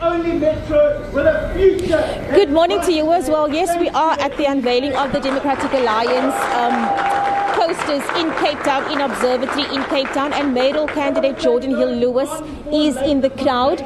only metro with a future. Good morning to you as well. Yes, we are at the unveiling of the Democratic Alliance posters in Cape Town, in Observatory in Cape Town, and mayoral candidate Jordan Hill-Lewis is in the crowd.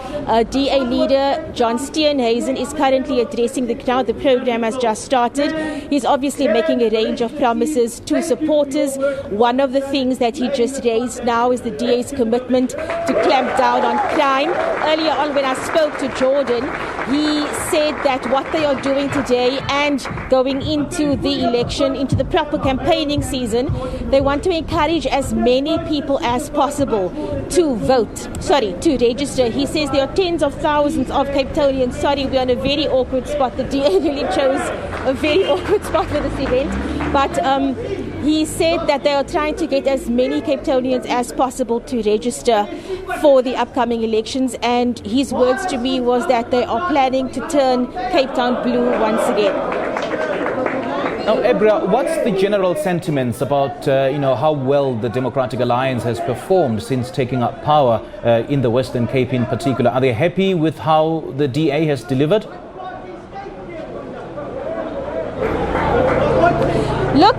DA leader John Steenhuisen is currently addressing the crowd. The program has just started. He's obviously making a range of promises to supporters. One of the things that he just raised now is the DA's commitment to clamp down on crime. Earlier on, when I spoke to Jordan, he said that what they are doing today and going into the election, into the proper campaigning season, they want to encourage as many people as possible to to register. He says there are tens of thousands of Cape Townians. Sorry, we're on a very awkward spot. The DA really chose a very awkward spot for this event. But he said that they are trying to get as many Cape Townians as possible to register for the upcoming elections. And his words to me was that they are planning to turn Cape Town blue once again. Now, Abra, what's the general sentiments about how well the Democratic Alliance has performed since taking up power in the Western Cape in particular? Are they happy with how the DA has delivered? Look,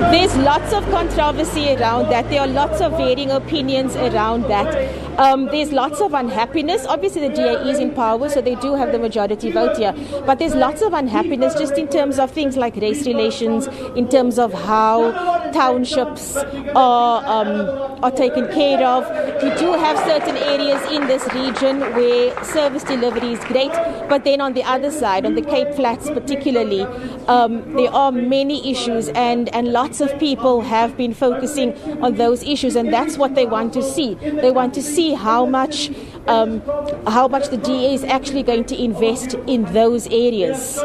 there's lots of controversy around that. There are lots of varying opinions around that. There's lots of unhappiness. Obviously, the DA is in power, so they do have the majority vote here. But there's lots of unhappiness just in terms of things like race relations, in terms of how townships are taken care of. We do have certain areas in this region where service delivery is great, but then on the other side, on the Cape Flats particularly, there are many issues, and lots of people have been focusing on those issues, and that's what they want to see. They want to see how much the DA is actually going to invest in those areas.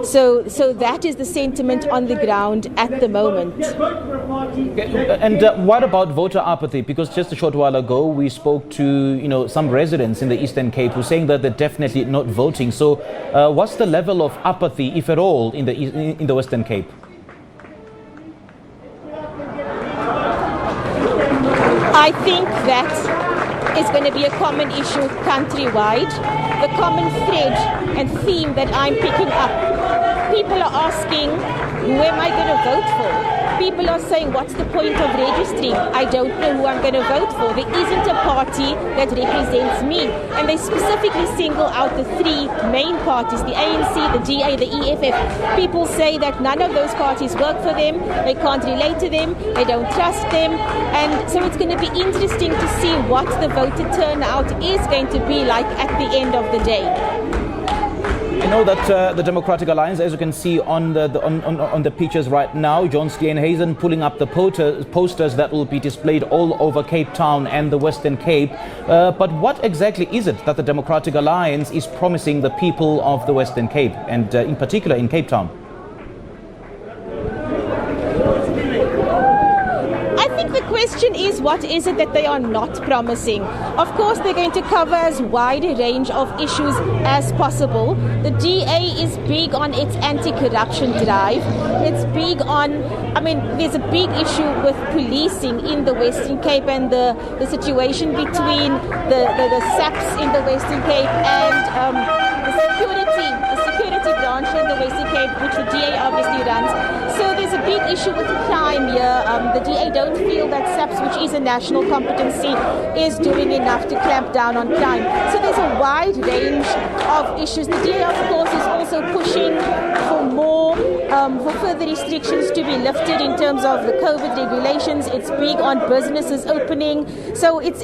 So that is the sentiment on the ground at the moment. And what about voter apathy? Because just a short while ago we spoke to some residents in the Eastern Cape who are saying that they're definitely not voting. So what's the level of apathy, if at all, in the Western Cape? I think that is going to be a common issue countrywide. The common thread and theme that I'm picking up. People are asking, who am I going to vote for? People are saying, what's the point of registering? I don't know who I'm going to vote for. There isn't a party that represents me. And they specifically single out the three main parties, the ANC, the DA, the EFF. People say that none of those parties work for them, they can't relate to them, they don't trust them. And so it's going to be interesting to see what the voter turnout is going to be like at the end of the day. I know that the Democratic Alliance, as you can see on the pictures right now, John Steenhuisen pulling up the posters that will be displayed all over Cape Town and the Western Cape. But what exactly is it that the Democratic Alliance is promising the people of the Western Cape, and in particular in Cape Town? The question is, what is it that they are not promising? Of course, they're going to cover as wide a range of issues as possible. The DA is big on its anti-corruption drive. It's big on, there's a big issue with policing in the Western Cape and the situation between the SAPs in the Western Cape and the security branch in the Western Cape, which the DA obviously runs. So there's a big issue with crime here. The DA don't feel that SAPS, which is a national competency, is doing enough to clamp down on crime. So there's a wide range of issues. The DA, of course, is also pushing for further restrictions to be lifted in terms of the COVID regulations. It's big on businesses opening. So it's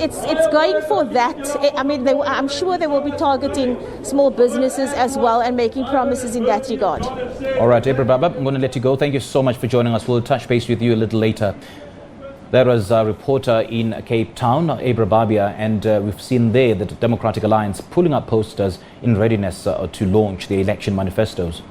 going for that. I'm sure they will be targeting small businesses as well and making promises in that regard. All right, Abra Barbier, I'm going to let you go. Thank you so much for joining us. We'll touch base with you a little later. There was a reporter in Cape Town, Abra Barbier, and we've seen there the Democratic Alliance pulling up posters in readiness to launch the election manifestos.